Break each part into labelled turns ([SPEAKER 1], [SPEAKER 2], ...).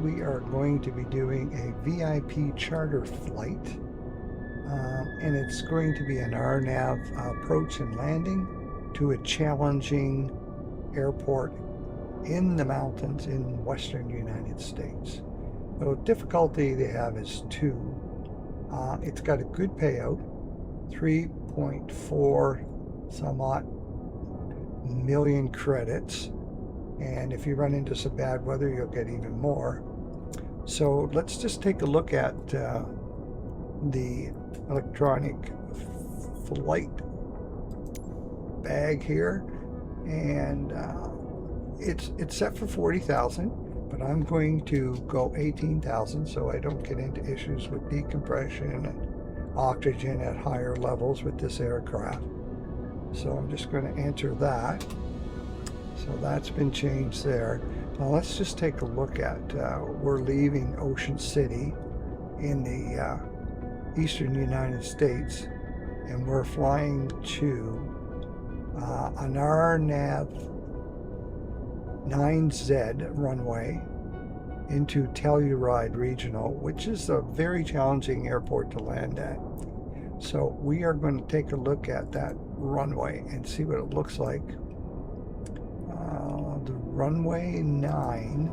[SPEAKER 1] we are going to be doing a VIP charter flight, and it's going to be an RNAV approach and landing to a challenging airport in the mountains in western United States. The difficulty they have is 2. It's got a good payout, 3.4 some odd million credits, and if you run into some bad weather you'll get even more. So let's just take a look at the electronic flight bag here, and it's set for 40,000, but I'm going to go 18,000 so I don't get into issues with decompression and oxygen at higher levels with this aircraft. So I'm just going to enter that. So that's been changed there. Now let's just take a look at, we're leaving Ocean City in the eastern United States, and we're flying to an RNAV 9Z runway into Telluride Regional, which is a very challenging airport to land at. So we are going to take a look at that runway and see what it looks like. The runway 9.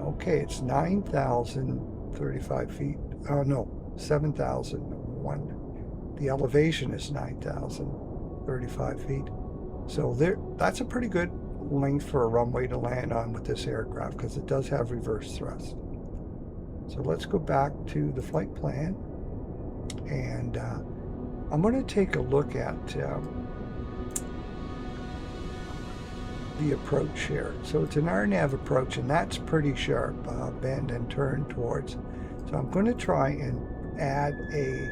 [SPEAKER 1] Okay, it's 9,035 feet. Oh no, 7,001. The elevation is 9,035 feet. So that's a pretty good length for a runway to land on with this aircraft, because it does have reverse thrust. So let's go back to the flight plan, and I'm going to take a look at the approach here. So it's an RNAV approach, and that's pretty sharp, bend and turn towards. So I'm going to try and add a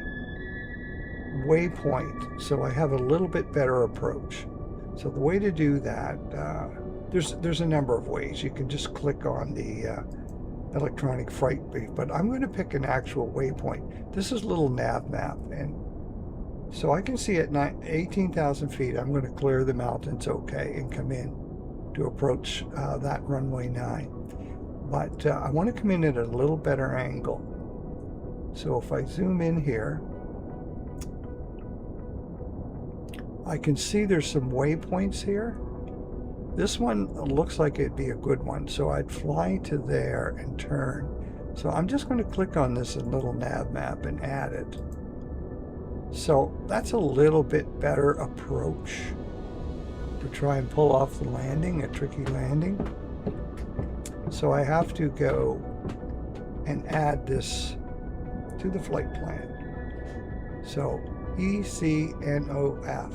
[SPEAKER 1] waypoint so I have a little bit better approach. So the way to do that, there's a number of ways. You can just click on the electronic flight brief, but I'm going to pick an actual waypoint. This is a little nav map, and so I can see at 18,000 feet I'm going to clear the mountains okay and come in to approach that runway 9. But I want to come in at a little better angle. So if I zoom in here, I can see there's some waypoints here. This one looks like it'd be a good one, so I'd fly to there and turn. So I'm just going to click on this little nav map and add it. So that's a little bit better approach to try and pull off the landing, a tricky landing. So I have to go and add this to the flight plan. So ECNOF.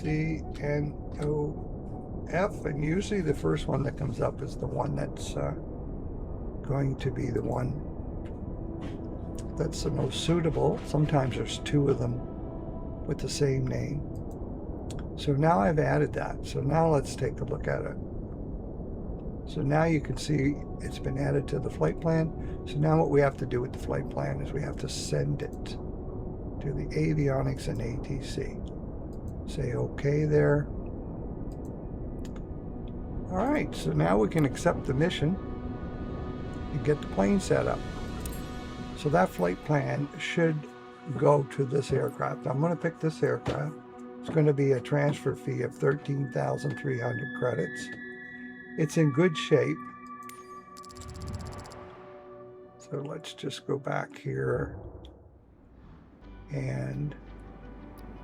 [SPEAKER 1] ECNOF, and usually the first one that comes up is the one that's going to be the one that's the most suitable. Sometimes there's 2 of them with the same name. So now I've added that. So now let's take a look at it. So now you can see it's been added to the flight plan. So now what we have to do with the flight plan is we have to send it to the avionics and ATC. Say okay there. All right, so now we can accept the mission and get the plane set up. So that flight plan should go to this aircraft. I'm going to pick this aircraft. It's going to be a transfer fee of 13,300 credits. It's in good shape. So let's just go back here and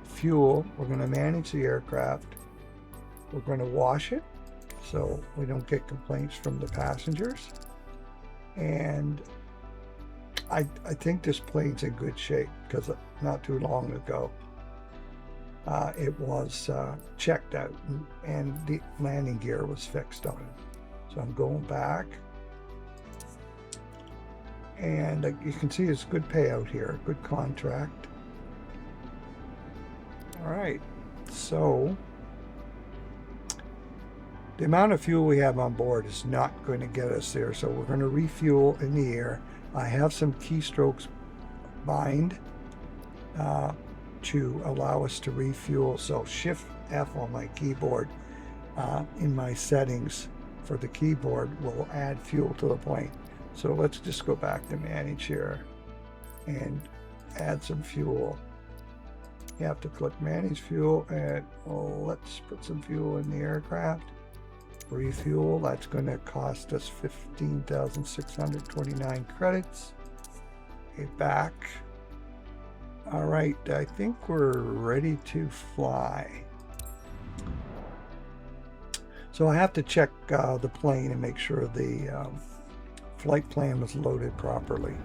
[SPEAKER 1] fuel. We're going to manage the aircraft. We're going to wash it so we don't get complaints from the passengers. And I think this plane's in good shape, because not too long ago it was checked out and the landing gear was fixed on it. So I'm going back, and you can see it's good payout here, good contract. All right, so the amount of fuel we have on board is not going to get us there, so we're going to refuel in the air. I have some keystrokes bind to allow us to refuel. So Shift F on my keyboard in my settings for the keyboard will add fuel to the plane. So let's just go back to manage here and add some fuel. You have to click manage fuel, and let's put some fuel in the aircraft. Refuel, that's going to cost us 15,629 credits. Okay, back. All right, I think we're ready to fly. So I have to check the plane and make sure the flight plan was loaded properly,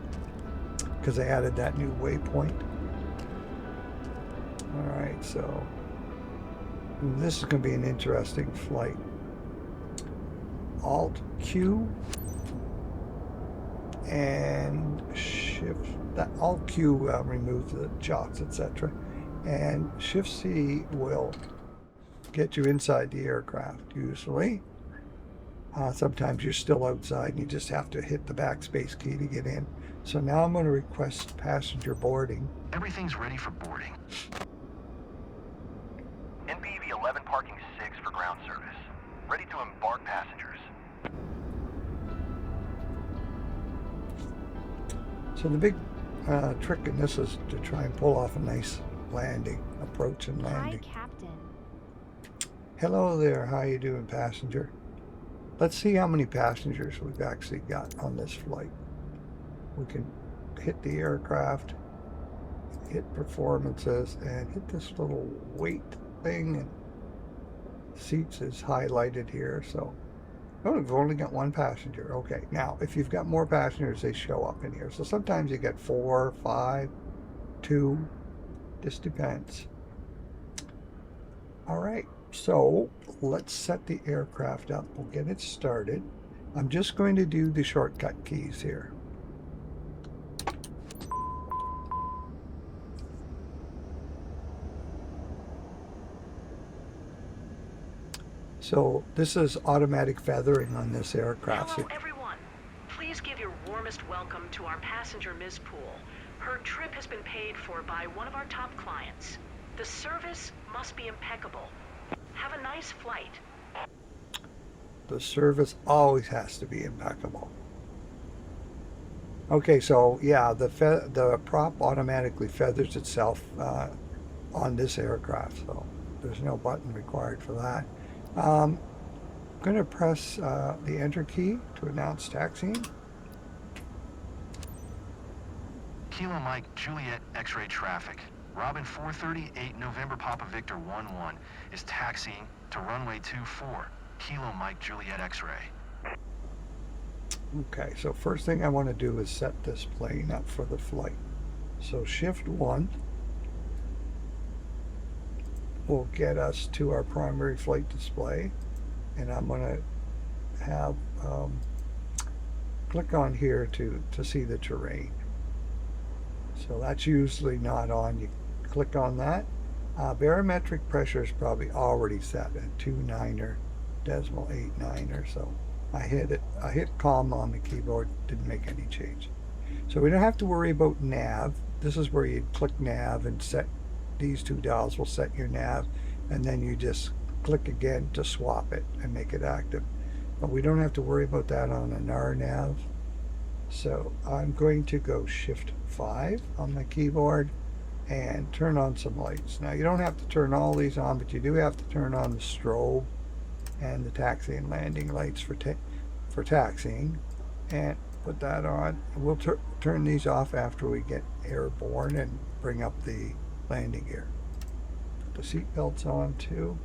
[SPEAKER 1] because I added that new waypoint. All right, so this is going to be an interesting flight. Alt Q and Shift. That Alt Q removes the chocks, etc. And Shift C will get you inside the aircraft usually. Sometimes you're still outside and you just have to hit the backspace key to get in. So now I'm going to request passenger boarding.
[SPEAKER 2] Everything's ready for boarding. NPV 11 parking 6 for ground service. Ready to embark passengers.
[SPEAKER 1] So the big trick in this is to try and pull off a nice landing, approach and landing.
[SPEAKER 3] Hi, Captain.
[SPEAKER 1] Hello there, how you doing, passenger? Let's see how many passengers we've actually got on this flight. We can hit the aircraft, hit performances, and hit this little weight thing, and seats is highlighted here. So oh, we've only got one passenger. Okay, now if you've got more passengers, they show up in here. So sometimes you get 4, 5, 2, just depends. All right, so let's set the aircraft up. We'll get it started. I'm just going to do the shortcut keys here. So this is automatic feathering on this aircraft.
[SPEAKER 4] Hello, everyone. Please give your warmest welcome to our passenger Ms. Poole. Her trip has been paid for by one of our top clients. The service must be impeccable. Have a nice flight.
[SPEAKER 1] The service always has to be impeccable. Okay, so yeah, the prop automatically feathers itself on this aircraft, so there's no button required for that. I'm going to press the enter key to announce taxiing.
[SPEAKER 2] Kilo Mike Juliet X-ray traffic. Robin 438 November Papa Victor 11 is taxiing to runway 24. Kilo Mike Juliet X-ray.
[SPEAKER 1] Okay, so first thing I want to do is set this plane up for the flight. So Shift 1 will get us to our primary flight display, and I'm going to have click on here to see the terrain. So that's usually not on. You click on that. Barometric pressure is probably already set at 29.89, so I hit COM on the keyboard, didn't make any change. So we don't have to worry about nav. This is where you click nav and set these two dials will set your nav, and then you just click again to swap it and make it active. But we don't have to worry about that on an RNAV. So I'm going to go Shift 5 on my keyboard and turn on some lights. Now you don't have to turn all these on, but you do have to turn on the strobe and the taxi and landing lights for taxiing, and put that on. We'll turn these off after we get airborne and bring up the landing gear. Put the seat belts on too.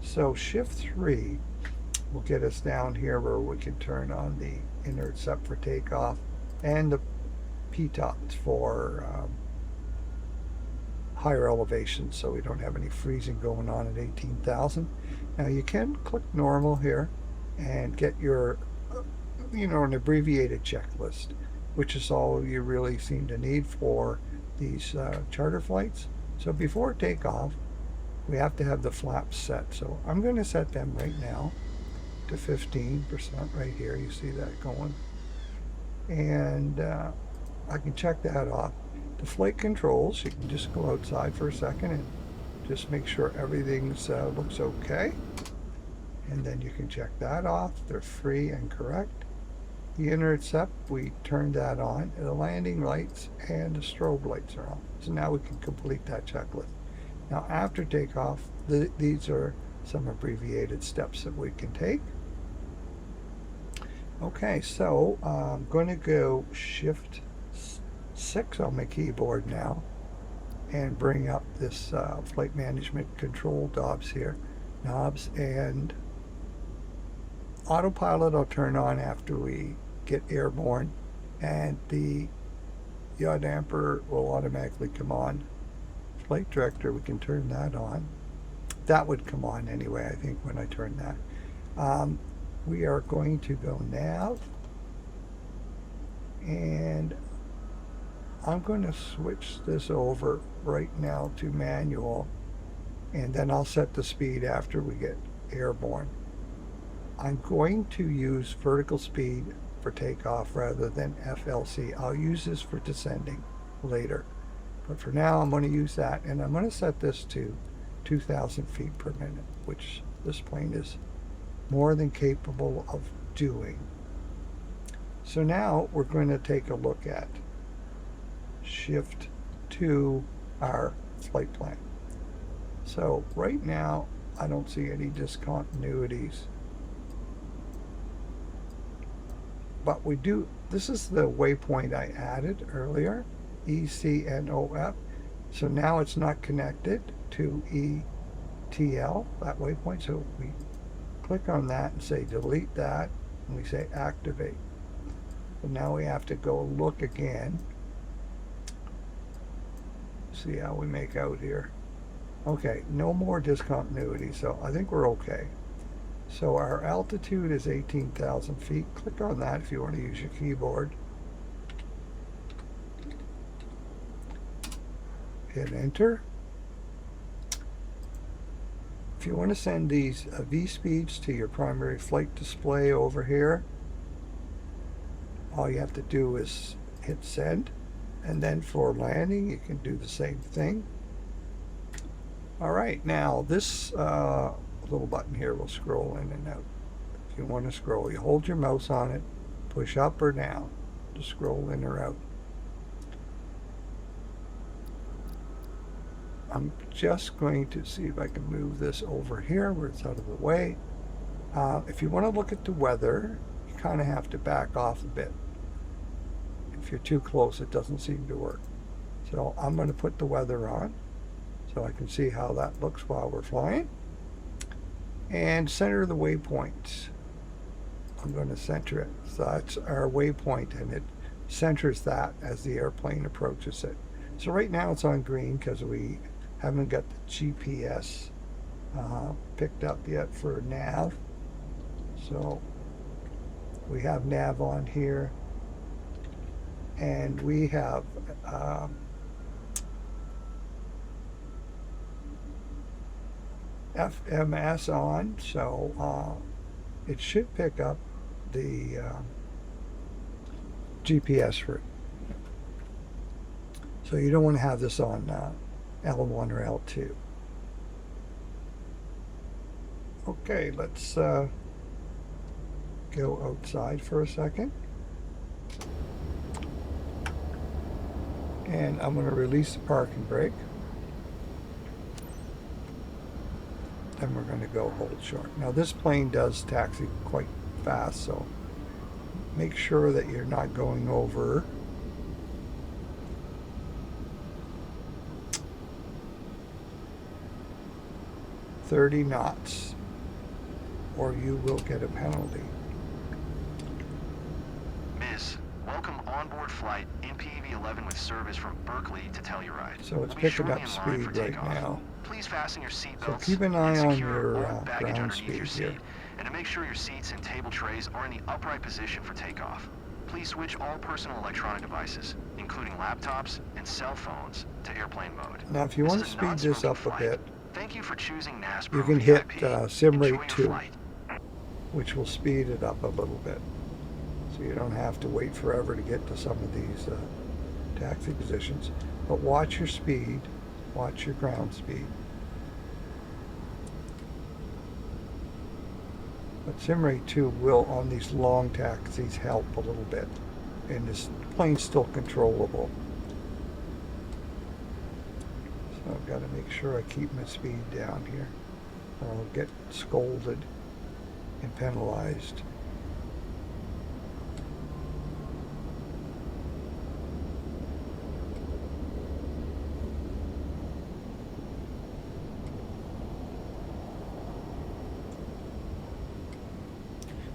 [SPEAKER 1] So Shift 3 will get us down here where we can turn on the intercept for takeoff and the P-tops for higher elevation, so we don't have any freezing going on at 18,000. Now you can click normal here and get your an abbreviated checklist, which is all you really seem to need for these charter flights. So before takeoff, we have to have the flaps set. So I'm going to set them right now to 15% right here. You see that going. And I can check that off. The flight controls, you can just go outside for a second and just make sure everything's looks okay. And then you can check that off. They're free and correct. The intercept, we turned that on. The landing lights and the strobe lights are on. So now we can complete that checklist. Now after takeoff, these are some abbreviated steps that we can take. Okay, so I'm going to go Shift 6 on my keyboard now and bring up this flight management control knobs here. And autopilot I'll turn on after we get airborne, and the yaw damper will automatically come on. Flight director, we can turn that on. That would come on anyway, I think, when I turn that. We are going to go nav, and I'm going to switch this over right now to manual, and then I'll set the speed after we get airborne. I'm going to use vertical speed for takeoff rather than FLC. I'll use this for descending later, but for now I'm going to use that, and I'm going to set this to 2,000 feet per minute, which this plane is more than capable of doing. So now we're going to take a look at shift to our flight plan. So right now I don't see any discontinuities, but we do. This is the waypoint I added earlier, ECNOF. So now it's not connected to ETL, that waypoint. So we click on that and say delete that, and we say activate. But now we have to go look again, see how we make out here. Okay, no more discontinuity, so I think we're okay. So our altitude is 18,000 feet. Click on that if you want to use your keyboard. Hit enter. If you want to send these V speeds to your primary flight display over here, all you have to do is hit send, and then for landing you can do the same thing. All right, now this little button here will scroll in and out. If you want to scroll, you hold your mouse on it, push up or down to scroll in or out. I'm just going to see if I can move this over here where it's out of the way. If you want to look at the weather, you kind of have to back off a bit. If you're too close, it doesn't seem to work. So I'm going to put the weather on so I can see how that looks while we're flying. And center the waypoint. I'm going to center it. So that's our waypoint, and it centers that as the airplane approaches it. So right now it's on green because we haven't got the GPS picked up yet for nav. So we have nav on here, and we have FMS on, so it should pick up the GPS route. So you don't want to have this on L1 or L2. Okay, let's go outside for a second. And I'm going to release the parking brake. Then we're going to go hold short. Now this plane does taxi quite fast, so make sure that you're not going over 30 knots, or you will get a penalty.
[SPEAKER 2] Ms. Welcome onboard flight MPV-11 with service from Berkeley to Telluride.
[SPEAKER 1] So it's
[SPEAKER 2] We'll be
[SPEAKER 1] picking
[SPEAKER 2] shortly
[SPEAKER 1] up
[SPEAKER 2] in line
[SPEAKER 1] speed
[SPEAKER 2] for
[SPEAKER 1] right
[SPEAKER 2] takeoff.
[SPEAKER 1] now.
[SPEAKER 2] Please fasten your seatbelts.
[SPEAKER 1] So keep an eye
[SPEAKER 2] and
[SPEAKER 1] on
[SPEAKER 2] secure
[SPEAKER 1] your
[SPEAKER 2] all baggage
[SPEAKER 1] ground
[SPEAKER 2] underneath your
[SPEAKER 1] speed here.
[SPEAKER 2] seat, and to make sure your seats and table trays are in the upright position for takeoff. Please switch all personal electronic devices, including laptops and cell phones, to airplane mode.
[SPEAKER 1] Now if you want to speed this up a bit,
[SPEAKER 2] Thank you for choosing NASPro
[SPEAKER 1] you can hit
[SPEAKER 2] VIP.
[SPEAKER 1] sim
[SPEAKER 2] Enjoy
[SPEAKER 1] rate
[SPEAKER 2] your
[SPEAKER 1] 2,
[SPEAKER 2] flight.
[SPEAKER 1] which will speed it up a little bit. So you don't have to wait forever to get to some of these taxi positions, but watch your speed, watch your ground speed. But sim rate 2 will, on these long taxis, help a little bit, and this plane's still controllable. So I've got to make sure I keep my speed down here, or I'll get scolded and penalized.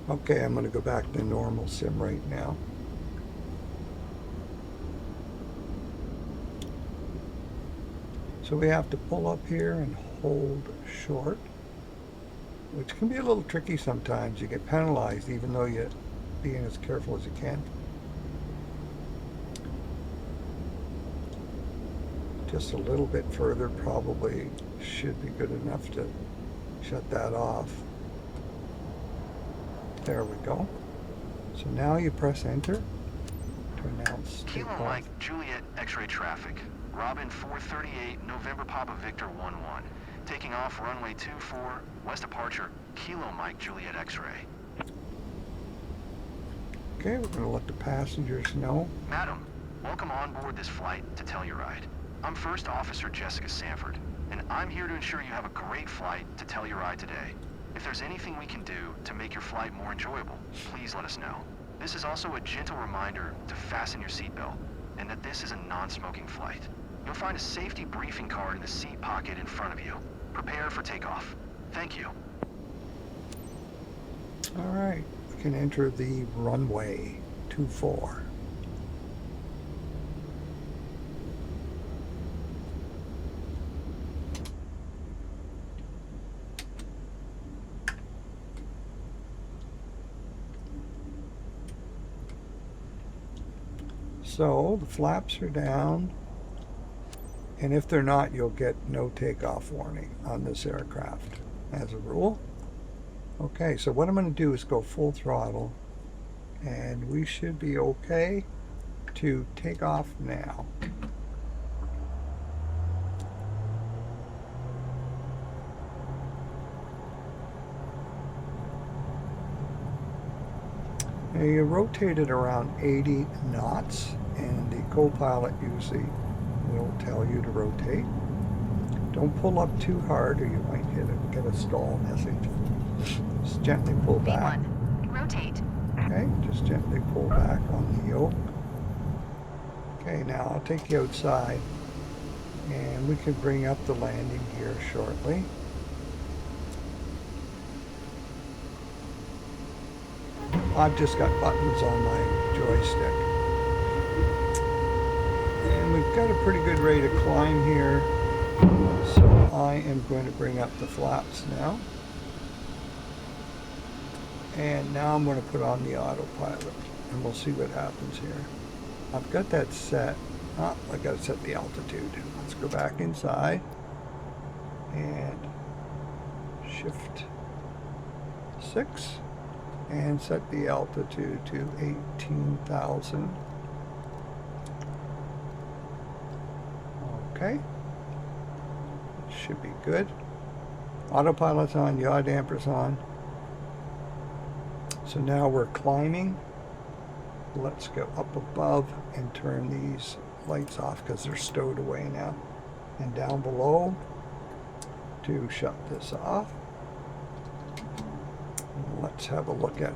[SPEAKER 1] Okay, I'm going to go back to normal sim rate now. So we have to pull up here and hold short, which can be a little tricky sometimes. You get penalized even though you're being as careful as you can. Just a little bit further probably should be good enough to shut that off. There we go. So now you press enter to announce
[SPEAKER 2] Kilo
[SPEAKER 1] takeoff.
[SPEAKER 2] Mike Juliet X-ray traffic. Robin 438 November Papa Victor 11. Taking off runway 24, west departure, Kilo Mike Juliet X-ray.
[SPEAKER 1] Okay, we're going to let the passengers know.
[SPEAKER 2] Madam, welcome on board this flight to Telluride. I'm First Officer Jessica Sanford, and I'm here to ensure you have a great flight to Telluride today. If there's anything we can do to make your flight more enjoyable, please let us know. This is also a gentle reminder to fasten your seatbelt, and that this is a non-smoking flight. You'll find a safety briefing card in the seat pocket in front of you. Prepare for takeoff. Thank you.
[SPEAKER 1] All right, we can enter the runway 24. So the flaps are down, and if they're not, you'll get no takeoff warning on this aircraft as a rule. Okay, so what I'm going to do is go full throttle, and we should be okay to take off now. Now you rotate it around 80 knots, and the co-pilot usually will tell you to rotate. Don't pull up too hard or you might get a stall message. Just gently pull back.
[SPEAKER 3] V1, rotate.
[SPEAKER 1] Okay, just gently pull back on the yoke. Okay, now I'll take you outside and we can bring up the landing gear shortly. I've just got buttons on my joystick. And we've got a pretty good rate of climb here. So I am going to bring up the flaps now. And now I'm going to put on the autopilot and we'll see what happens here. I've got that set. Oh, I got to set the altitude. Let's go back inside and shift 6 and set the altitude to 18,000. Okay. Should be good. Autopilot's on, yaw damper's on. So now we're climbing. Let's go up above and turn these lights off because they're stowed away now. And down below to shut this off. Let's have a look at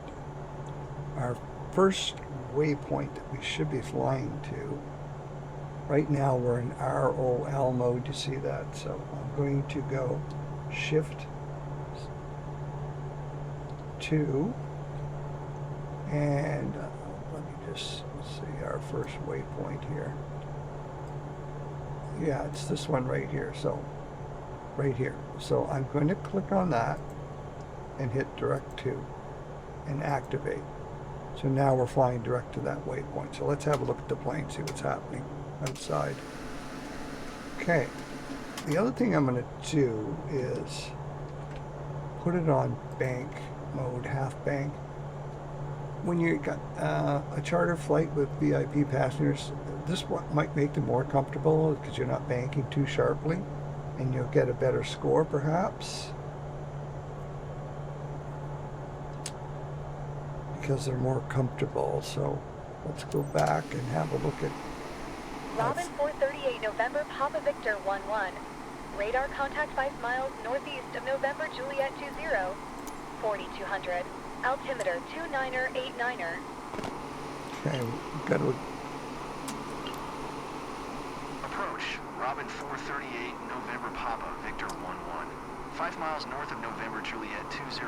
[SPEAKER 1] our first waypoint that we should be flying to. Right now we're in ROL mode, you see that? So I'm going to go shift 2 and let me just see our first waypoint here. Yeah, it's this one right here. So right here. So I'm going to click on that and hit direct to and activate. So now we're flying direct to that waypoint. So let's have a look at the plane, see what's happening outside. Okay, the other thing I'm going to do is put it on bank mode, half bank, when you got a charter flight with VIP passengers, this might make them more comfortable because you're not banking too sharply, and you'll get a better score perhaps because they're more comfortable. So let's go back and have a look at
[SPEAKER 3] Robin 438 November Papa Victor 11. Radar contact 5 miles northeast of November Juliet 20. 4200. Altimeter 29er 89er.
[SPEAKER 1] Okay, we've got to
[SPEAKER 2] Approach, Robin 438, November Papa, Victor 11. 5 miles north of November Juliet 20.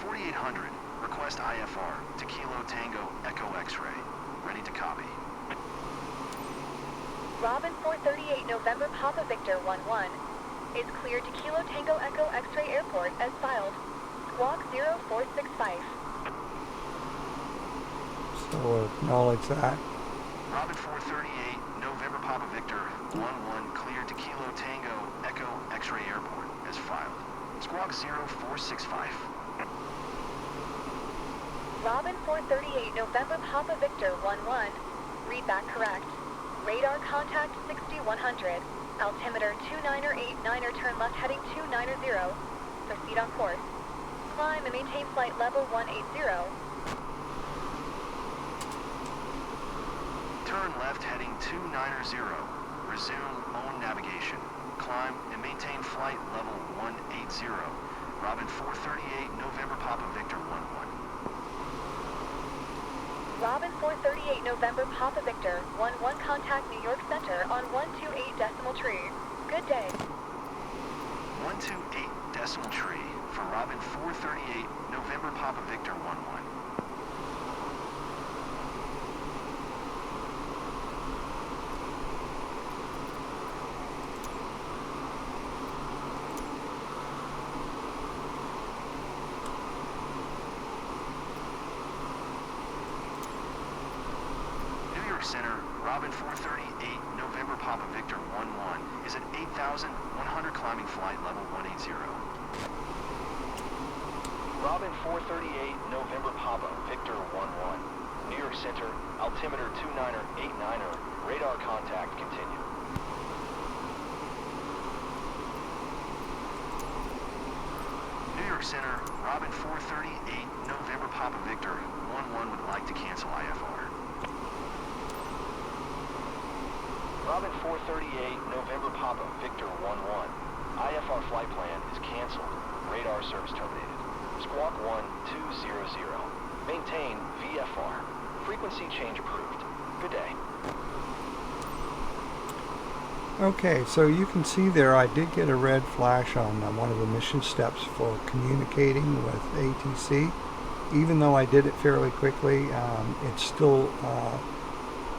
[SPEAKER 2] 4800, request IFR to Kilo Tango Echo X-ray. Ready to copy.
[SPEAKER 3] Robin 438 November Papa Victor 11. Is cleared to Kilo Tango Echo X-ray Airport as filed. Squawk 0465.
[SPEAKER 1] so acknowledge that.
[SPEAKER 2] Robin 438, November Papa Victor 11, cleared to Kilo Tango Echo X-ray Airport as filed. Squawk 0465.
[SPEAKER 3] Robin 438 November Papa Victor 11. Read back correct. Radar contact 6100. Altimeter 29er 89er, turn left heading 290. Proceed on course. Climb and maintain flight level 180.
[SPEAKER 2] Turn left heading 290. Resume own navigation. Climb and maintain flight level 180. Robin 438, November Papa Victor 11.
[SPEAKER 3] Robin 438 November Papa Victor 11, contact New York Center on 128 decimal tree. Good day.
[SPEAKER 2] 128 decimal tree for Robin 438, November Papa Victor 11. Center, Robin 438, November Papa Victor 11, is at 8,100 climbing flight level 180. Robin 438, November Papa Victor 11, New York Center, altimeter 29er 89er, radar contact continue. New York Center, Robin 438, November Papa Victor 11 would like to cancel IFR. Robin 438, November Papa, Victor 11. IFR flight plan is canceled. Radar service terminated. Squawk 1200. Maintain VFR. Frequency change approved. Good day.
[SPEAKER 1] Okay, so you can see there I did get a red flash on one of the mission steps for communicating with ATC. Even though I did it fairly quickly, it still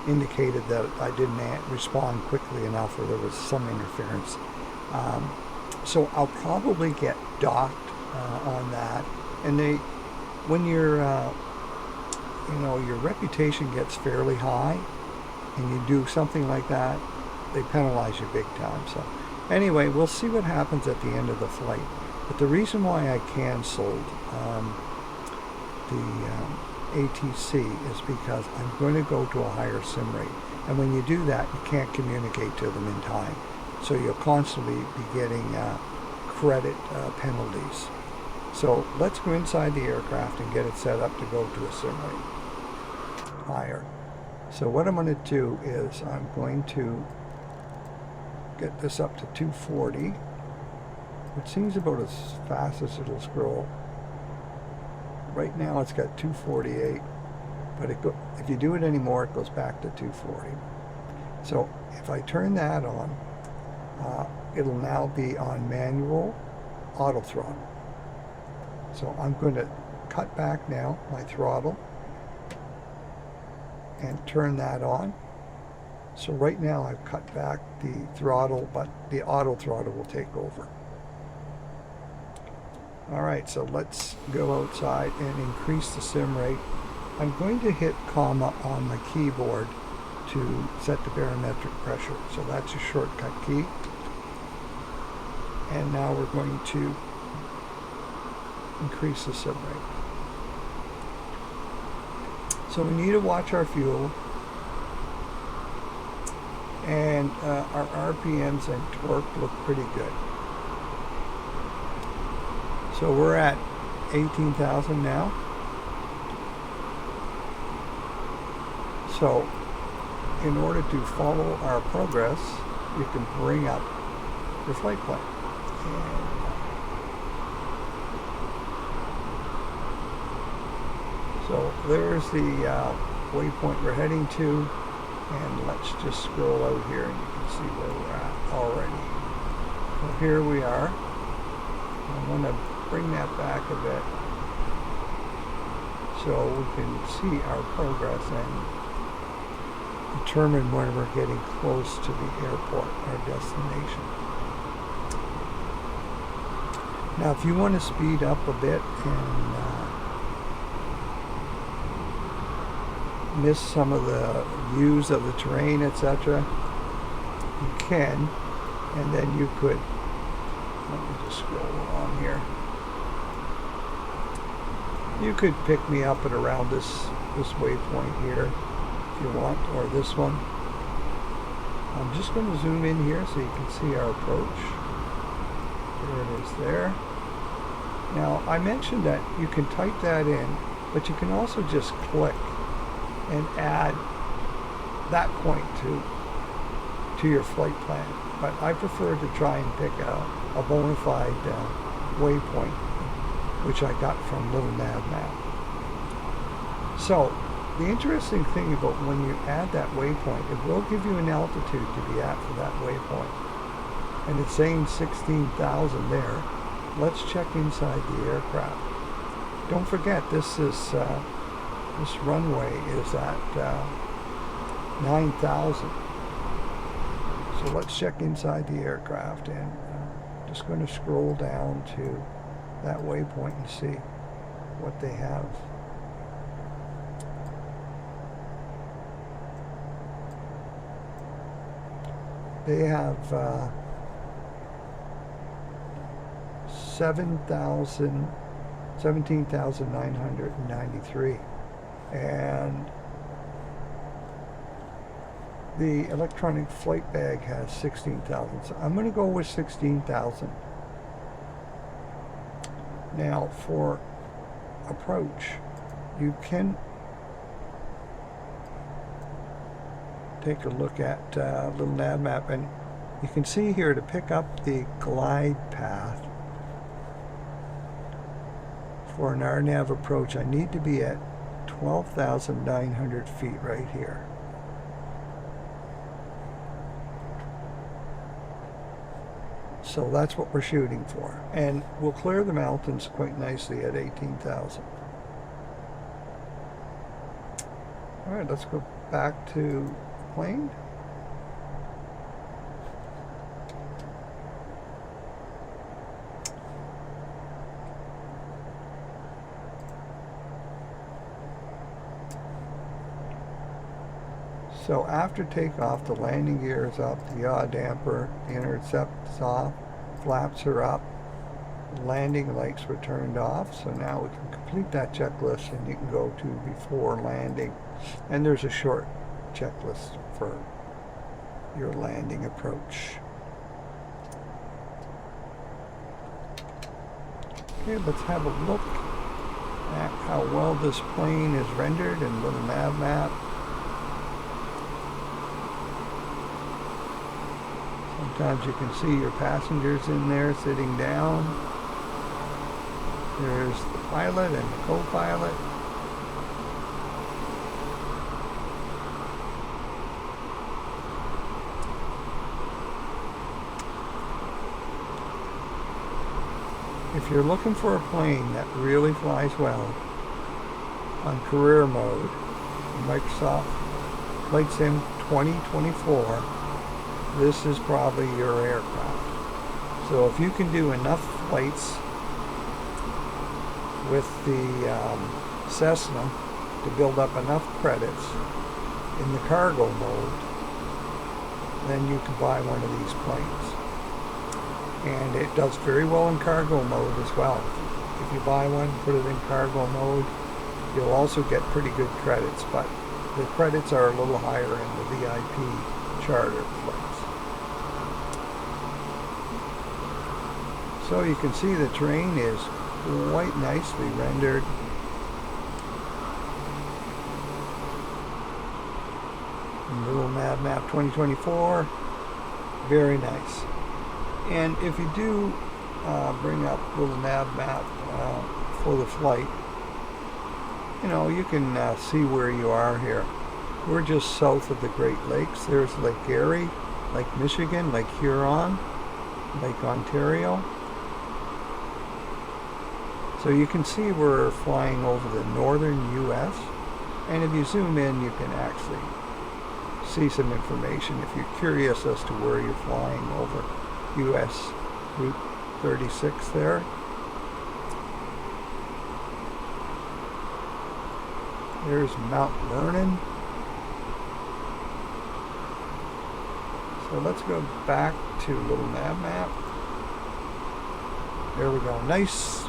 [SPEAKER 1] indicated that I didn't respond quickly enough, or there was some interference. So I'll probably get docked on that. And when your your reputation gets fairly high, and you do something like that, they penalize you big time. So anyway, we'll see what happens at the end of the flight. But the reason why I canceled the ATC is because I'm going to go to a higher sim rate, and when you do that, you can't communicate to them in time, so you'll constantly be getting credit penalties. So let's go inside the aircraft and get it set up to go to a sim rate higher. So what I'm going to do is I'm going to get this up to 240, which seems about as fast as it'll scroll. Right now it's got 248, but if you do it anymore, it goes back to 240. So if I turn that on, it'll now be on manual auto throttle. So I'm going to cut back now my throttle and turn that on. So right now I've cut back the throttle, but the auto throttle will take over. Alright, so let's go outside and increase the sim rate. I'm going to hit comma on my keyboard to set the barometric pressure. So that's a shortcut key. And now we're going to increase the sim rate. So we need to watch our fuel, and our RPMs and torque look pretty good. So we're at 18,000 now. So in order to follow our progress, you can bring up your flight plan. And so there's the waypoint we're heading to, and let's just scroll out here and you can see where we're at already. So here we are. I'm going to bring that back a bit so we can see our progress and determine when we're getting close to the airport, our destination. Now if you want to speed up a bit and miss some of the views of the terrain, etc., you can, and then you could, let me just scroll along here, you could pick me up at around this waypoint here if you want, or this one. I'm just going to zoom in here so you can see our approach. There it is there. Now I mentioned that you can type that in, but you can also just click and add that point to your flight plan. But I prefer to try and pick a bona fide waypoint, which I got from Little Nav Map. So the interesting thing about when you add that waypoint, it will give you an altitude to be at for that waypoint. And it's saying 16,000 there. Let's check inside the aircraft. Don't forget, this runway is at 9,000. So let's check inside the aircraft, and just going to scroll down to that waypoint and see what they have. They have 17,993, and the electronic flight bag has 16,000. So I'm going to go with 16,000. Now for approach, you can take a look at Little Nav Map, and you can see here to pick up the glide path for an RNAV approach, I need to be at 12,900 feet right here. So that's what we're shooting for, and we'll clear the mountains quite nicely at 18,000. All right, let's go back to plane. So after takeoff, the landing gear is up, the yaw damper, the intercept is off, flaps are up, landing lights were turned off. So now we can complete that checklist, and you can go to before landing. And there's a short checklist for your landing approach. Okay, let's have a look at how well this plane is rendered in Little Nav Map. Sometimes you can see your passengers in there sitting down. There's the pilot and the co-pilot. If you're looking for a plane that really flies well on career mode, Microsoft Flight Sim 2024, this is probably your aircraft. So if you can do enough flights with the Cessna to build up enough credits in the cargo mode, then you can buy one of these planes. And it does very well in cargo mode as well. If you buy one, put it in cargo mode, You'll also get pretty good credits, but the credits are a little higher in the VIP charter flights. So you can see the terrain is quite nicely rendered. Little Nav Map 2024, very nice. And if you do bring up little nav map for the flight, you know, you can see where you are here. We're just south of the Great Lakes. There's Lake Erie, Lake Michigan, Lake Huron, Lake Ontario. So you can see we're flying over the northern U.S. And if you zoom in, you can actually see some information if you're curious as to where you're flying over U.S. Route 36 there. There's Mount Vernon. So let's go back to little nav map. There we go. Nice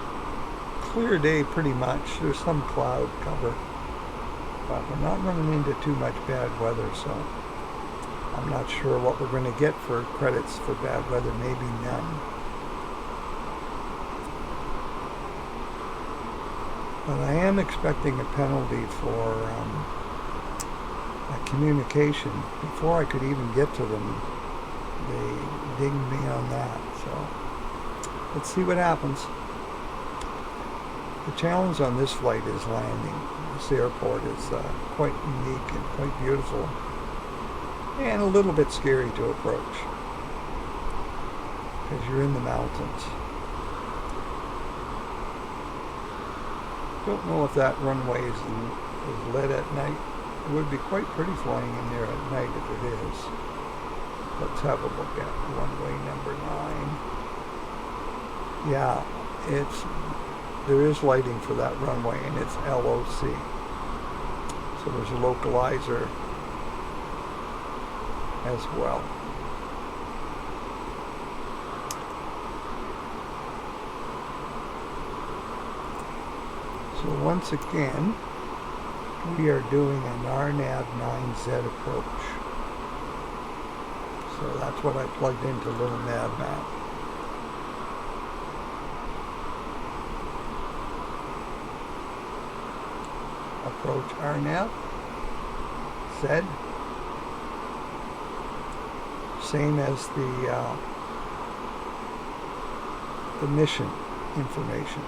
[SPEAKER 1] clear day pretty much. There's some cloud cover, but we're not running into too much bad weather, so I'm not sure what we're going to get for credits for bad weather. Maybe none. But I am expecting a penalty for a communication. Before I could even get to them, they dinged me on that. So let's see what happens. The challenge on this flight is landing. This airport is quite unique and quite beautiful, and a little bit scary to approach because you're in the mountains. Don't know if that runway is lit at night. It would be quite pretty flying in there at night if it is. Let's have a look at runway number 9. Yeah, there is lighting for that runway, and it's LOC. So there's a localizer as well. So once again, we are doing an RNAV 9Z approach. So that's what I plugged into little nav map. Approach RNAV Z. Same as the mission information.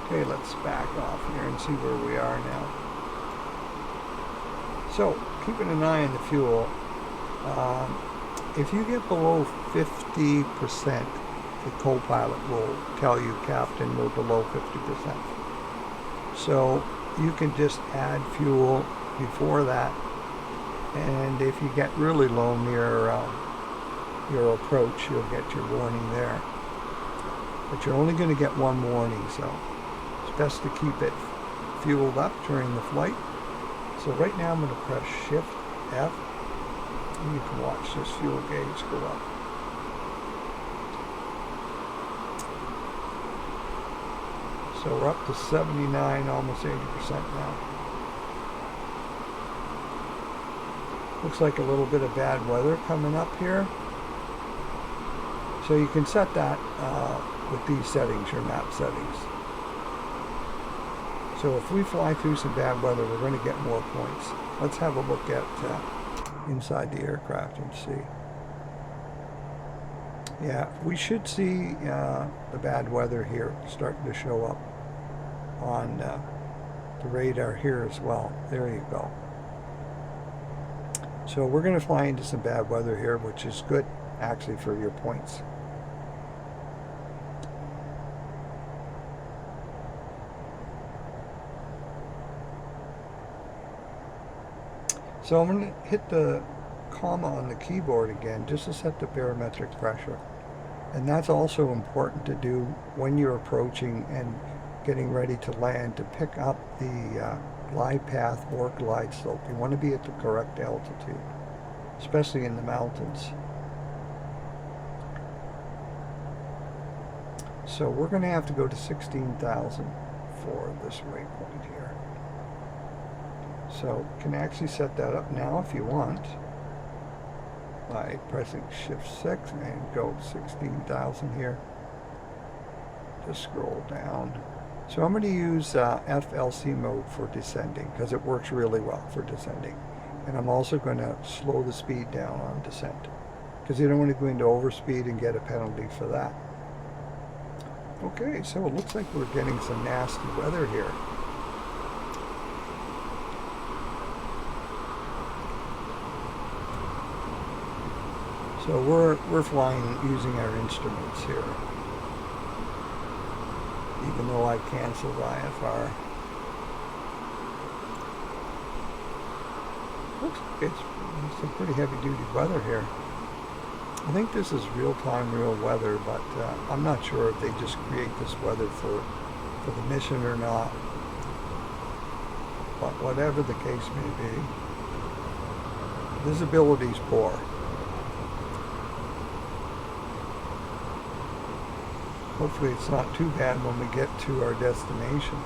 [SPEAKER 1] Okay, let's back off here and see where we are now. So, keeping an eye on the fuel. If you get below 50%, the co-pilot will tell you, Captain, we're below 50%. So, you can just add fuel before that. And if you get really low near your approach, you'll get your warning there. But you're only going to get one warning, so best to keep it fueled up during the flight. So right now I'm going to press Shift F, and you can watch this fuel gauge go up. So we're up to 79, almost 80% now. Looks like a little bit of bad weather coming up here. So you can set that with these settings, your map settings. So if we fly through some bad weather, we're going to get more points. Let's have a look at inside the aircraft and see. Yeah, we should see the bad weather here starting to show up on the radar here as well. There you go. So we're going to fly into some bad weather here, which is good actually for your points. So I'm going to hit the comma on the keyboard again just to set the barometric pressure. And that's also important to do when you're approaching and getting ready to land, to pick up the glide path or glide slope. You want to be at the correct altitude, especially in the mountains. So we're going to have to go to 16,000 for this waypoint here. So you can actually set that up now if you want by pressing Shift 6 and go 16,000 here. Just scroll down. So I'm going to use FLC mode for descending because it works really well for descending. And I'm also going to slow the speed down on descent because you don't want to go into overspeed and get a penalty for that. Okay, so it looks like we're getting some nasty weather here. So we're flying using our instruments here, even though I canceled IFR. Looks like it's some pretty heavy duty weather here. I think this is real time, real weather, but I'm not sure if they just create this weather for the mission or not. But whatever the case may be, visibility's poor. Hopefully it's not too bad when we get to our destination.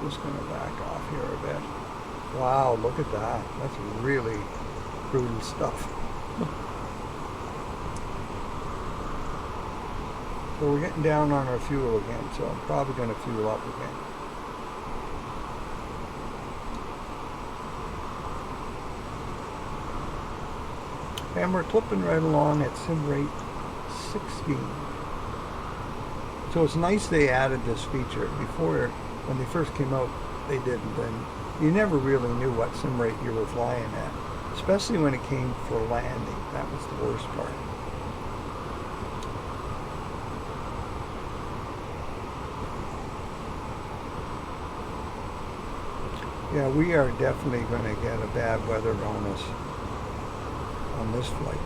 [SPEAKER 1] Just going to back off here a bit. Wow, look at that. That's really brutal stuff. So we're getting down on our fuel again, so I'm probably going to fuel up again. And we're clipping right along at sim rate 16. So it's nice they added this feature. Before, when they first came out, they didn't. And you never really knew what sim rate you were flying at, especially when it came for landing. That was the worst part. Yeah, we are definitely going to get a bad weather bonus on this flight.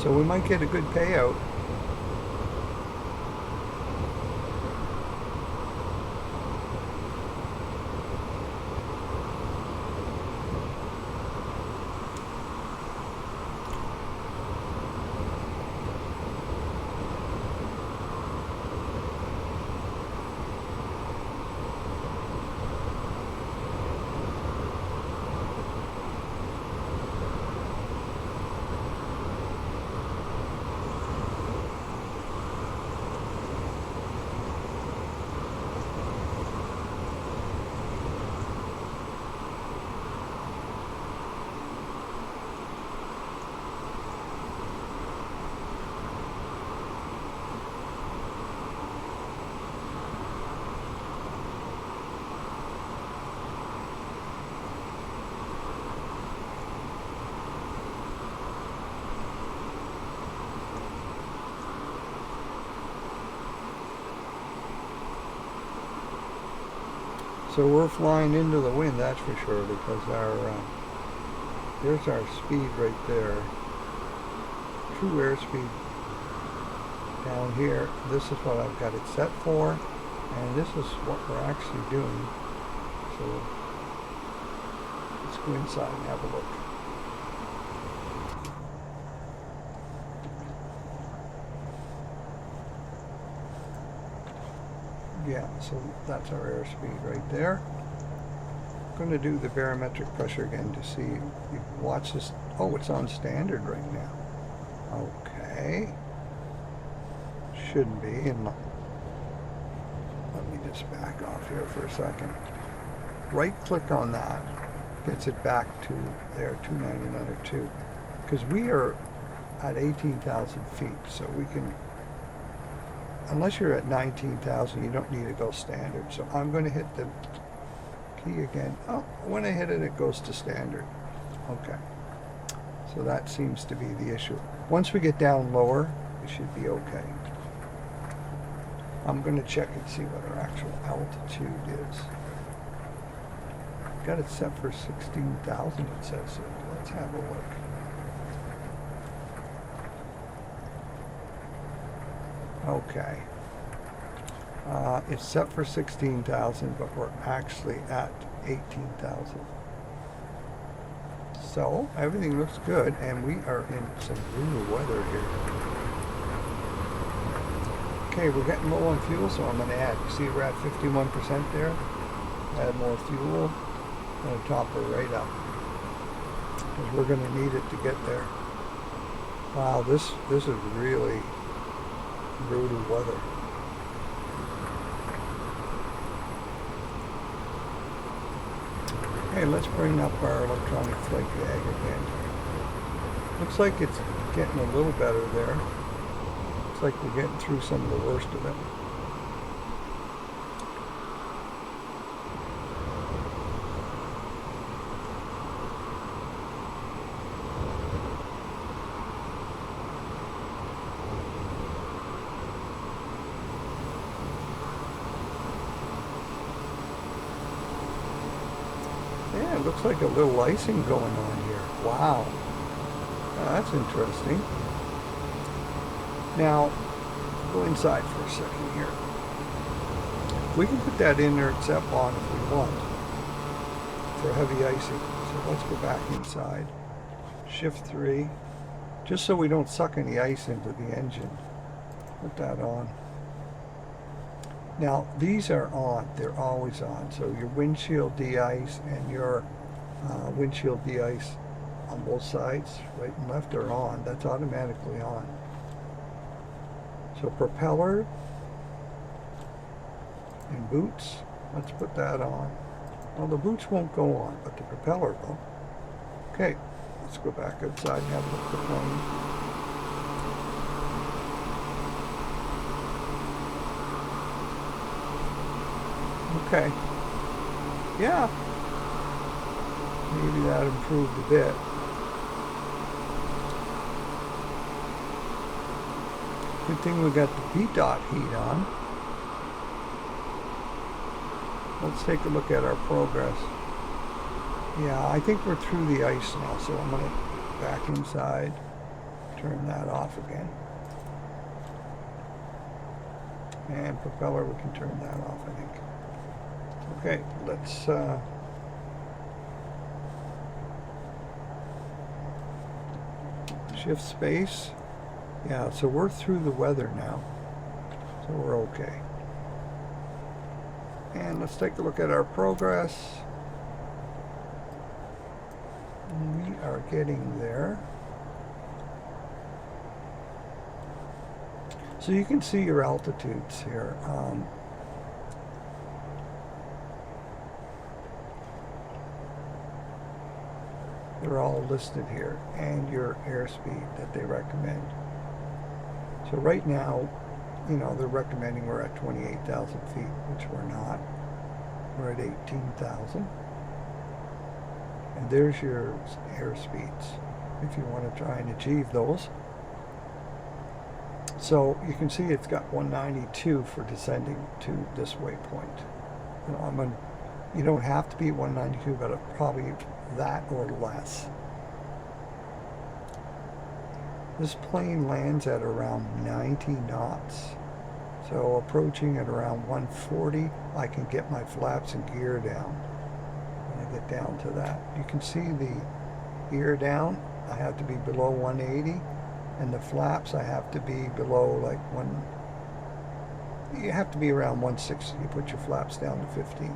[SPEAKER 1] So we might get a good payout. So we're flying into the wind, that's for sure, because there's our speed right there. True airspeed down here. This is what I've got it set for, and this is what we're actually doing. So let's go inside and have a look. Yeah, so that's our airspeed right there. I'm going to do the barometric pressure again to see. You can watch this. Oh, it's on standard right now. Okay. Shouldn't be. And let me just back off here for a second. Right click on that. Gets it back to there, 299 or 2. Because we are at 18,000 feet, so we can... Unless you're at 19,000, you don't need to go standard. So I'm going to hit the key again. Oh, when I hit it, it goes to standard. Okay. So that seems to be the issue. Once we get down lower, it should be okay. I'm going to check and see what our actual altitude is. Got it set for 16,000, it says. So let's have a look. Okay. It's set for 16,000, but we're actually at 18,000. So everything looks good, and we are in some brutal weather here. Okay, we're getting low on fuel, so I'm going to add. You see we're at 51% there. Add more fuel. I'm going to top her right up, because we're going to need it to get there. Wow, this is really brutal weather. Okay, let's bring up our electronic flight bag again. Looks like it's getting a little better there. Looks like we're getting through some of the worst of it. Yeah, it looks like a little icing going on here. Wow. That's interesting. Now, go inside for a second here. We can put that in there except on if we want for heavy icing. So let's go back inside. Shift 3. Just so we don't suck any ice into the engine. Put that on. Now, these are on. They're always on. So your windshield de-ice and your windshield de-ice on both sides, right and left, are on. That's automatically on. So propeller and boots, let's put that on. Well, the boots won't go on, but the propeller will. Okay, let's go back outside and have a look at the plane. Okay. Yeah. Maybe that improved a bit. Good thing we got the PDOT heat on. Let's take a look at our progress. Yeah, I think we're through the ice now, so I'm going to back inside, turn that off again. And propeller, we can turn that off, I think. Okay, let's shift space. Yeah, so we're through the weather now, so we're okay. And let's take a look at our progress. We are getting there. So you can see your altitudes here. They're all listed here, and your airspeed that they recommend. So right now, you know, they're recommending we're at 28,000 feet, which we're not. We're at 18,000. And there's your airspeeds, if you want to try and achieve those. So you can see it's got 192 for descending to this waypoint. You know, you don't have to be 192, but probably that or less. This plane lands at around 90 knots. So approaching at around 140, I can get my flaps and gear down. When I get down to that, you can see the gear down. I have to be below 180, and the flaps I have to be below like you have to be around 160. You put your flaps down to 15.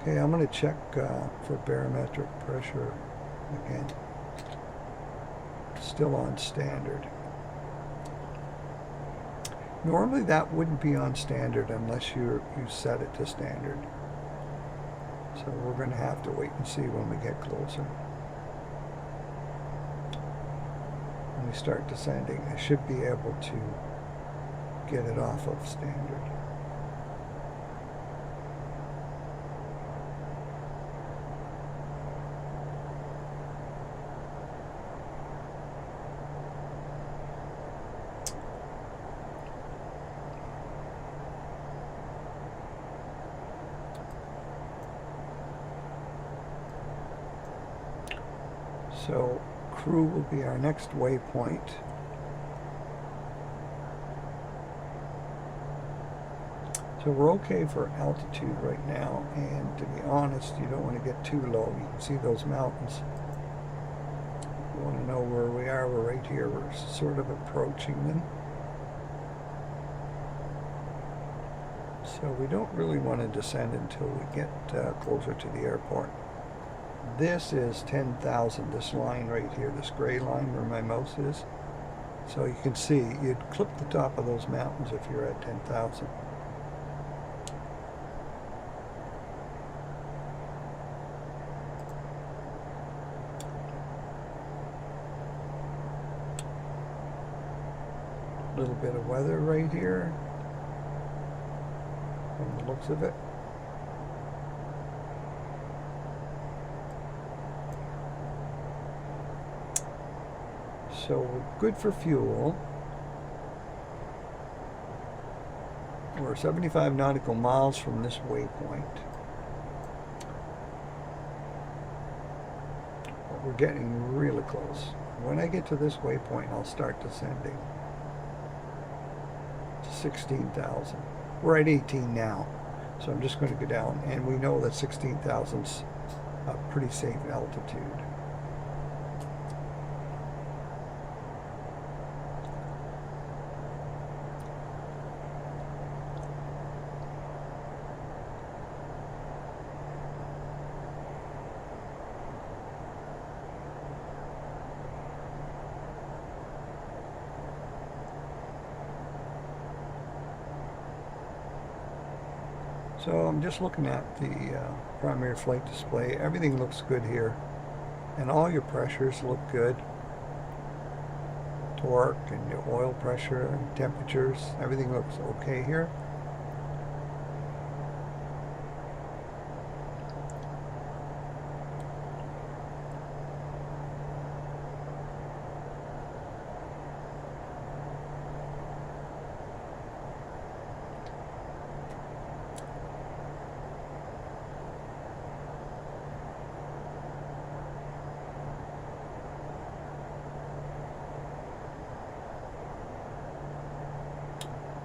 [SPEAKER 1] Okay, I'm going to check for barometric pressure again. Still on standard. Normally that wouldn't be on standard unless you set it to standard. So we're going to have to wait and see when we get closer. When we start descending, I should be able to get it off of standard. So crew will be our next waypoint. So we're okay for altitude right now, and to be honest, you don't want to get too low. You can see those mountains. you want to know where we are, we're right here. We're sort of approaching them. So we don't really want to descend until we get closer to the airport. This is 10,000, this line right here, this gray line where my mouse is. So you can see, you'd clip the top of those mountains if you're at 10,000. A little bit of weather right here, from the looks of it. So we're good for fuel. We're 75 nautical miles from this waypoint. But we're getting really close. When I get to this waypoint, I'll start descending to 16,000. We're at 18 now, so I'm just going to go down, and we know that 16,000's a pretty safe altitude. So I'm just looking at the primary flight display. Everything looks good here. And all your pressures look good. Torque and your oil pressure and temperatures. Everything looks okay here.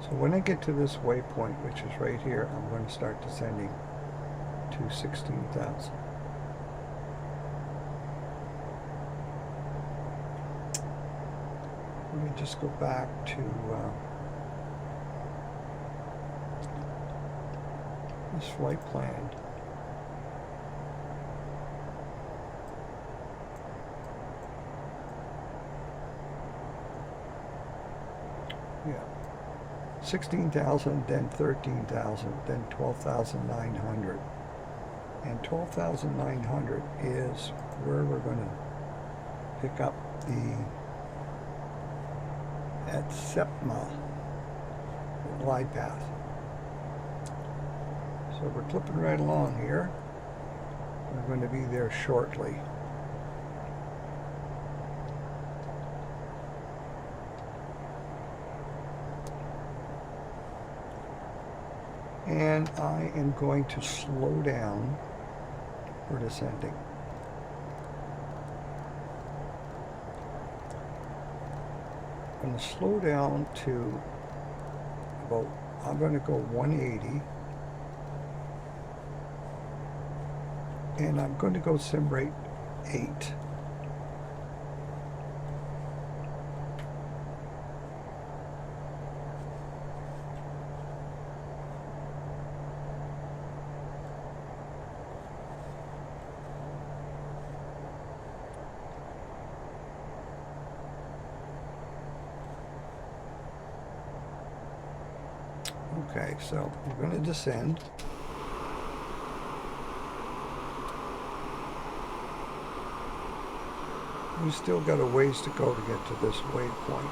[SPEAKER 1] So when I get to this waypoint, which is right here, I'm going to start descending to 16,000. Let me just go back to this flight plan. Yeah. 16,000, then 13,000, then 12,900. And 12,900 is where we're going to pick up the at SEPMA glide path. So we're clipping right along here. We're going to be there shortly. And I am going to slow down for descending. I'm going to slow down to about, I'm going to go 180. And I'm going to go sim rate 8. Okay, so we're going to descend. We've still got a ways to go to get to this waypoint.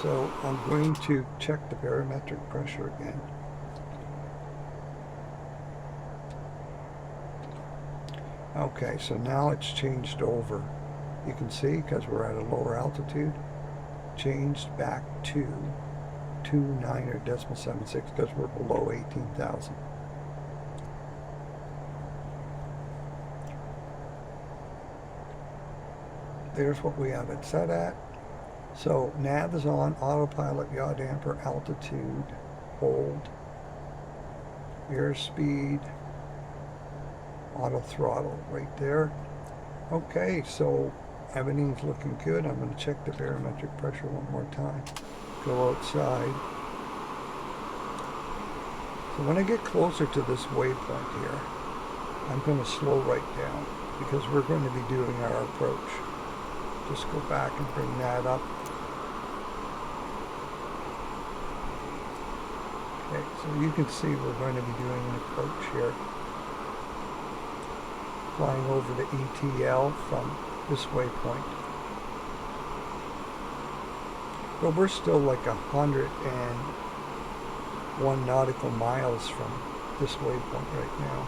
[SPEAKER 1] So I'm going to check the barometric pressure again. Okay, so now it's changed over. You can see, because we're at a lower altitude, changed back to 29 or decimal 76 because we're below 18,000. There's what we have it set at. So nav is on, autopilot, yaw damper, altitude, hold, airspeed, auto throttle right there. Okay, so everything's looking good. I'm going to check the barometric pressure one more time. Go outside. So when I get closer to this waypoint here, I'm going to slow right down because we're going to be doing our approach. Just go back and bring that up. Okay, so you can see we're going to be doing an approach here. Flying over the ETL from this waypoint. But we're still like 101 nautical miles from this waypoint right now.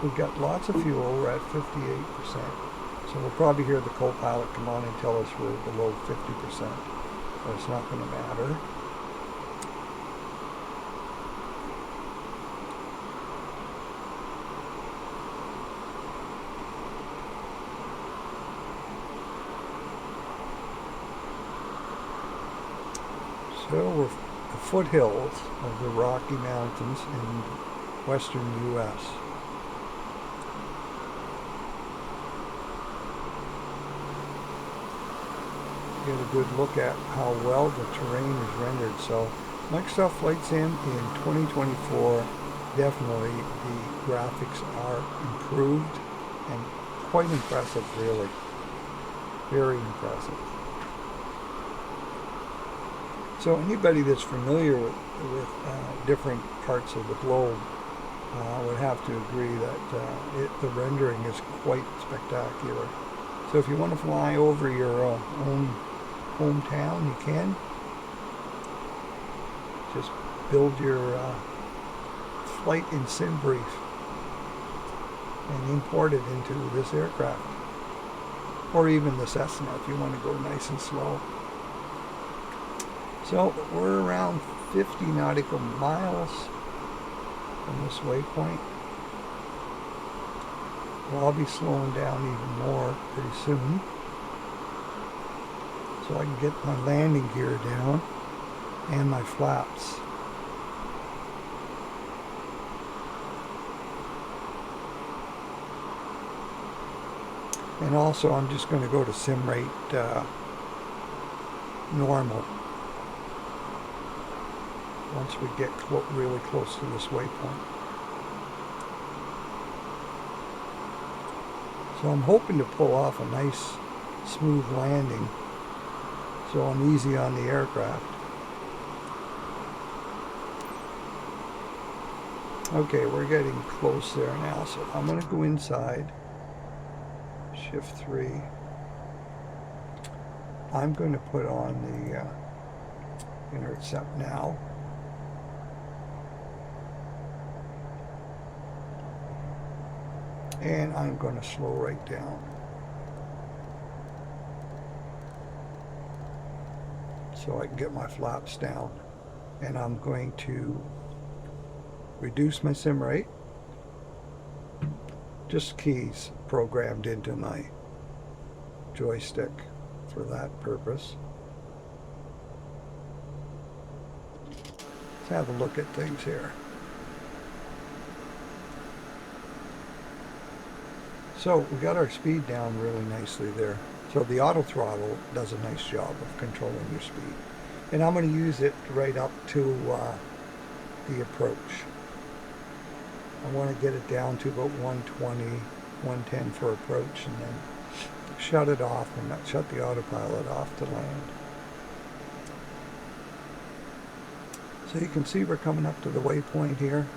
[SPEAKER 1] We've got lots of fuel. We're at 58%. So we'll probably hear the co-pilot come on and tell us we're below 50%. But it's not going to matter. So we're the foothills of the Rocky Mountains in western U.S. Get a good look at how well the terrain is rendered. So Microsoft Flight Sim in 2024, definitely the graphics are improved and quite impressive, really. Very impressive. So anybody that's familiar with different parts of the globe would have to agree that the rendering is quite spectacular. So if you want to fly over your own hometown, you can. Just build your flight in SimBrief and import it into this aircraft. Or even the Cessna if you want to go nice and slow. So we're around 50 nautical miles from this waypoint. Well, I'll be slowing down even more pretty soon. So I can get my landing gear down and my flaps. And also I'm just going to go to sim rate normal. Once we get really close to this waypoint. So I'm hoping to pull off a nice smooth landing so I'm easy on the aircraft. Okay, we're getting close there now, so I'm going to go inside. Shift 3. I'm going to put on the intercept now. And I'm going to slow right down. So I can get my flaps down. And I'm going to reduce my sim rate. Just keys programmed into my joystick for that purpose. Let's have a look at things here. So we got our speed down really nicely there. So the auto throttle does a nice job of controlling your speed. And I'm going to use it right up to the approach. I want to get it down to about 120, 110 for approach, and then shut it off and shut the autopilot off to land. So you can see we're coming up to the waypoint here.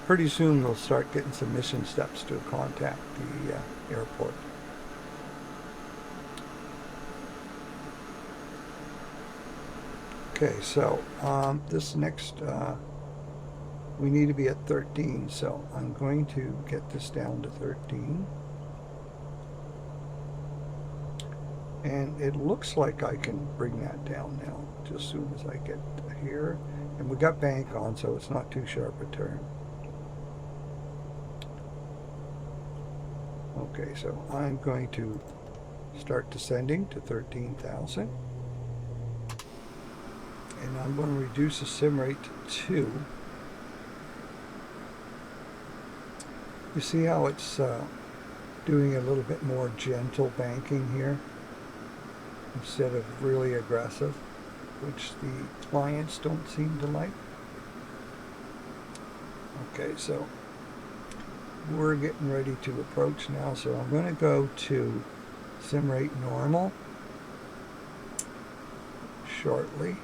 [SPEAKER 1] Pretty soon we'll start getting some mission steps to contact the airport. Okay, so this next, we need to be at 13, so I'm going to get this down to 13. And it looks like I can bring that down now, just as soon as I get here. And we got bank on, so it's not too sharp a turn. Okay, so I'm going to start descending to 13,000. And I'm going to reduce the sim rate to 2. You see how it's doing a little bit more gentle banking here instead of really aggressive, which the clients don't seem to like. Okay, so we're getting ready to approach now, so I'm going to go to sim rate normal shortly.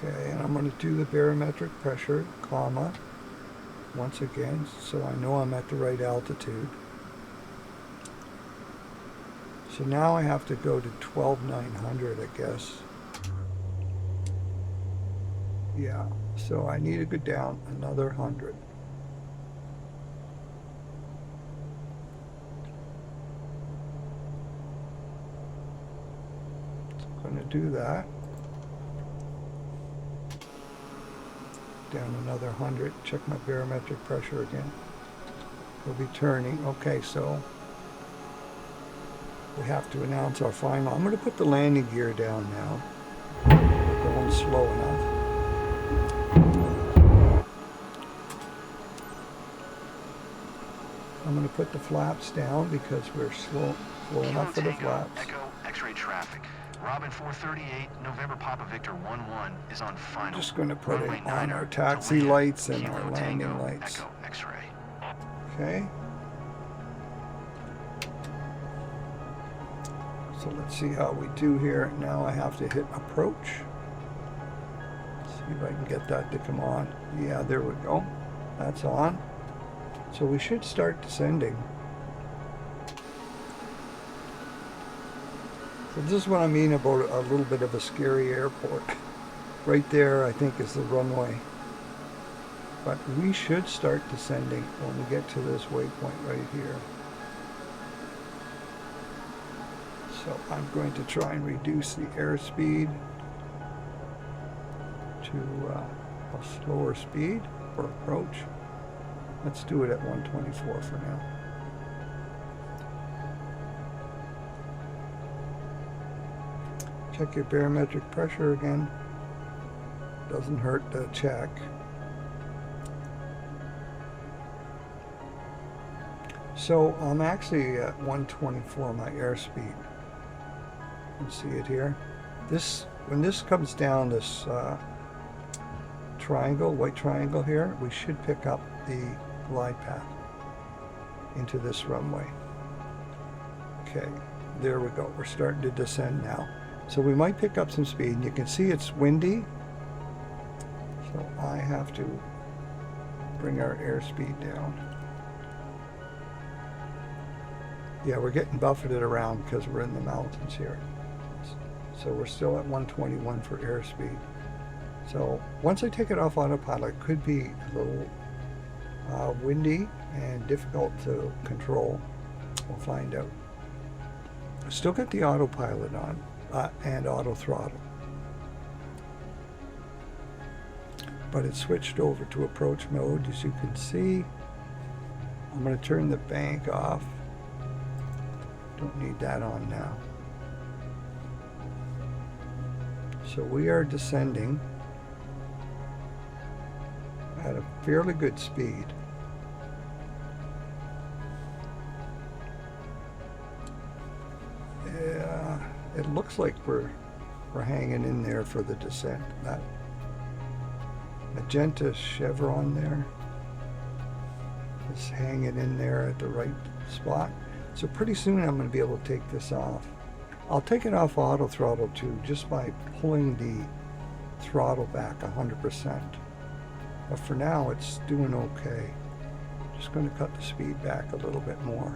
[SPEAKER 1] Okay, and I'm going to do the barometric pressure, comma, once again, so I know I'm at the right altitude. So now I have to go to 12,900, I guess. Yeah, so I need to go down another 100. So I'm going to do that. Down another 100. Check my barometric pressure again. We'll be turning. Okay, so we have to announce our final. I'm going to put the landing gear down now. We're going slow enough. I'm going to put the flaps down because we're slow enough for the flaps.
[SPEAKER 2] Echo, X-ray traffic. Robin 438, November Papa Victor 11 is on final.
[SPEAKER 1] I'm just going to put
[SPEAKER 2] Runway
[SPEAKER 1] it on
[SPEAKER 2] 9er
[SPEAKER 1] our
[SPEAKER 2] to
[SPEAKER 1] taxi
[SPEAKER 2] land.
[SPEAKER 1] lights and
[SPEAKER 2] Kilo
[SPEAKER 1] our landing
[SPEAKER 2] Tango,
[SPEAKER 1] lights.
[SPEAKER 2] Echo, X-ray.
[SPEAKER 1] Okay. So let's see how we do here. Now I have to hit approach. See if I can get that to come on. Yeah, there we go. That's on. So we should start descending. So this is what I mean about a little bit of a scary airport. Right there, I think, is the runway. But we should start descending when we get to this waypoint right here. So I'm going to try and reduce the airspeed to a slower speed for approach. Let's do it at 124 for now. Check your barometric pressure again. Doesn't hurt to check. So I'm actually at 124 my airspeed. You can see it here. When this comes down this triangle, white triangle here, we should pick up the glide path into this runway. Okay, there we go. We're starting to descend now. So we might pick up some speed. And you can see it's windy. So I have to bring our airspeed down. Yeah, we're getting buffeted around because we're in the mountains here. So we're still at 121 for airspeed. So once I take it off autopilot, it could be a little windy and difficult to control. We'll find out. Still got the autopilot on and auto throttle. But it's switched over to approach mode, as you can see. I'm going to turn the bank off. Don't need that on now. So we are descending at a fairly good speed. Yeah, it looks like we're hanging in there for the descent. That magenta chevron there is hanging in there at the right spot. So pretty soon I'm going to be able to take this off. I'll take it off auto throttle too, just by pulling the throttle back 100%. But for now it's doing okay. Just going to cut the speed back a little bit more.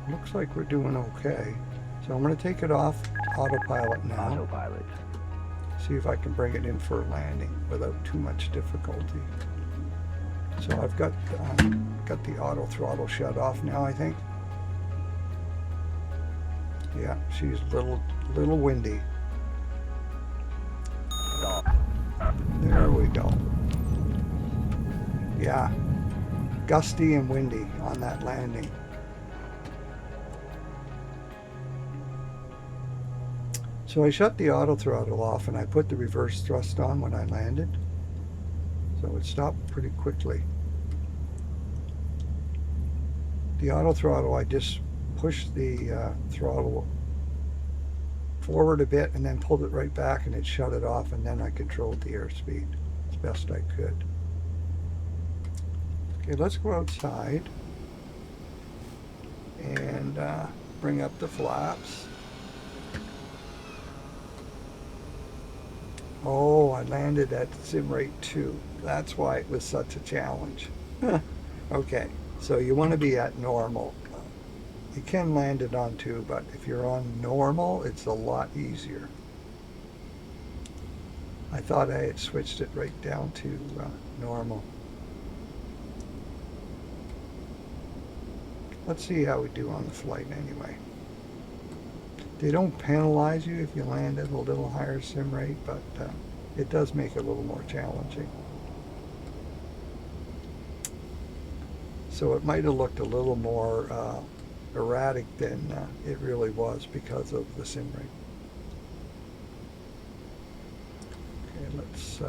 [SPEAKER 1] Looks like we're doing okay. So I'm going to take it off autopilot now.
[SPEAKER 5] Autopilot.
[SPEAKER 1] See if I can bring it in for a landing without too much difficulty. So I've got the auto throttle shut off now, I think. Yeah, she's a little windy. There we go. Yeah, gusty and windy on that landing. So I shut the auto throttle off and I put the reverse thrust on when I landed. So it stopped pretty quickly. The auto throttle, I just pushed the throttle forward a bit and then pulled it right back and it shut it off, and then I controlled the airspeed as best I could. Okay, let's go outside and bring up the flaps. Oh, I landed at sim rate 2. That's why it was such a challenge. Okay, so you want to be at normal. You can land it on 2, but if you're on normal, it's a lot easier. I thought I had switched it right down to normal. Let's see how we do on the flight anyway. They don't penalize you if you land at a little higher sim rate, but it does make it a little more challenging. So it might have looked a little more erratic than it really was because of the sim rate. Okay, let's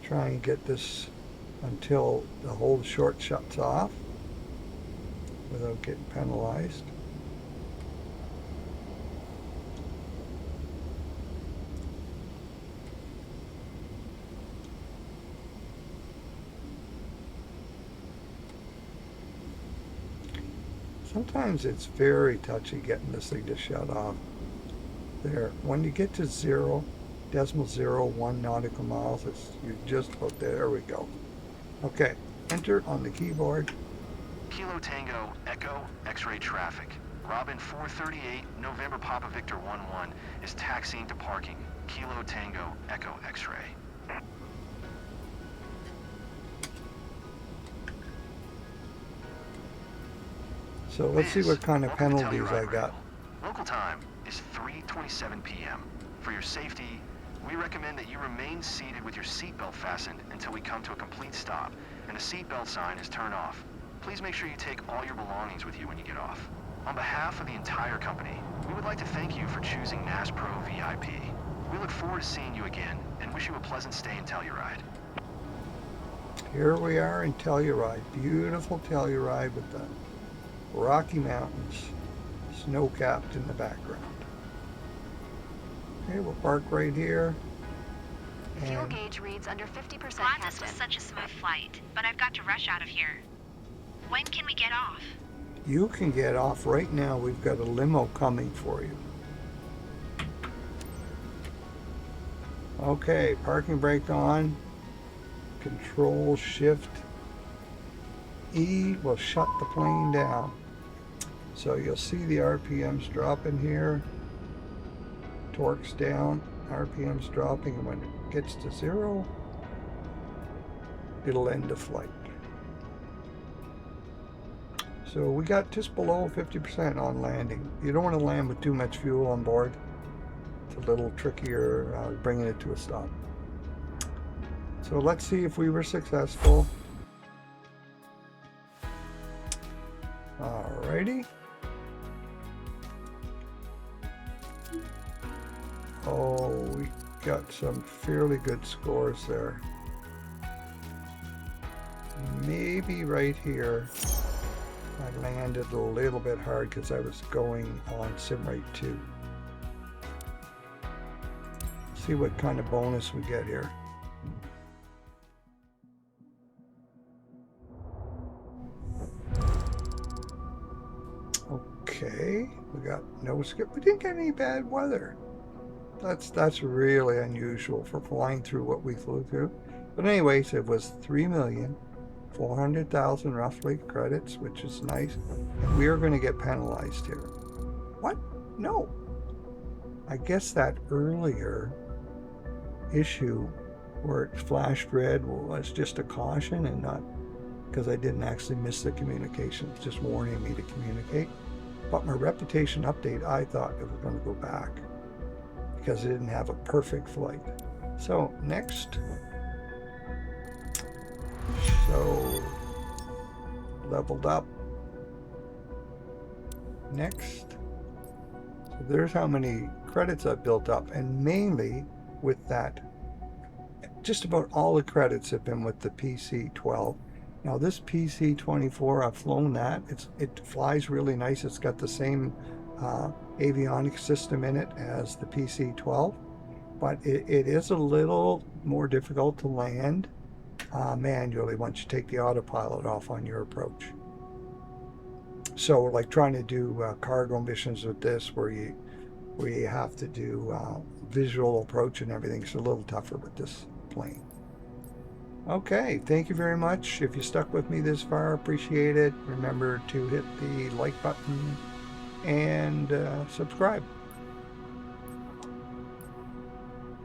[SPEAKER 1] try and get this until the whole short shuts off without getting penalized. Sometimes it's very touchy getting this thing to shut off. There, when you get to 0.01 nautical miles, you're just about there. There we go. Okay, enter on the keyboard.
[SPEAKER 2] Kilo Tango, Echo, X-ray traffic. Robin 438, November Papa Victor 11 is taxiing to parking. Kilo Tango, Echo, X-ray.
[SPEAKER 1] So let's see what kind of penalties I got.
[SPEAKER 2] Local time is 3:27 p.m. For your safety, we recommend that you remain seated with your seatbelt fastened until we come to a complete stop and a seatbelt sign is turned off. Please make sure you take all your belongings with you when you get off. On behalf of the entire company, we would like to thank you for choosing NAS Pro VIP. We look forward to seeing you again and wish you a pleasant stay in Telluride.
[SPEAKER 1] Here we are in Telluride. Beautiful Telluride with the Rocky Mountains, snow-capped in the background. Okay, we'll park right here.
[SPEAKER 5] Fuel gauge reads under 50%,
[SPEAKER 6] Glad
[SPEAKER 5] Captain.
[SPEAKER 6] this was such a smooth flight, but I've got to rush out of here. When can we get off?
[SPEAKER 1] You can get off right now. We've got a limo coming for you. Okay, parking brake on. Control Shift E will shut the plane down. So you'll see the RPMs dropping here. Torque's down, RPM's dropping, and when it gets to 0, it'll end the flight. So we got just below 50% on landing. You don't want to land with too much fuel on board. It's a little trickier bringing it to a stop. So let's see if we were successful. Alrighty. Oh, we got some fairly good scores there. Maybe right here I landed a little bit hard because I was going on sim rate 2. See what kind of bonus we get here. Okay, we got no skip. We didn't get any bad weather. That's really unusual for flying through what we flew through. But anyways, it was 3,000,000 400,000 roughly credits, which is nice. And we are going to get penalized here. What? No. I guess that earlier issue where it flashed red was just a caution and not because I didn't actually miss the communication. It's just warning me to communicate. But my reputation update, I thought it was going to go back because it didn't have a perfect flight. So next. So leveled up. Next. So there's how many credits I've built up, and mainly with that, just about all the credits have been with the PC-12. Now this PC-24, I've flown that. It flies really nice. It's got the same avionics system in it as the PC-12, but it is a little more difficult to land manually once you take the autopilot off on your approach. So like trying to do cargo missions with this where you have to do visual approach and everything, it's a little tougher with this plane. Okay, thank you very much. If you stuck with me this far, appreciate it. Remember to hit the like button and subscribe.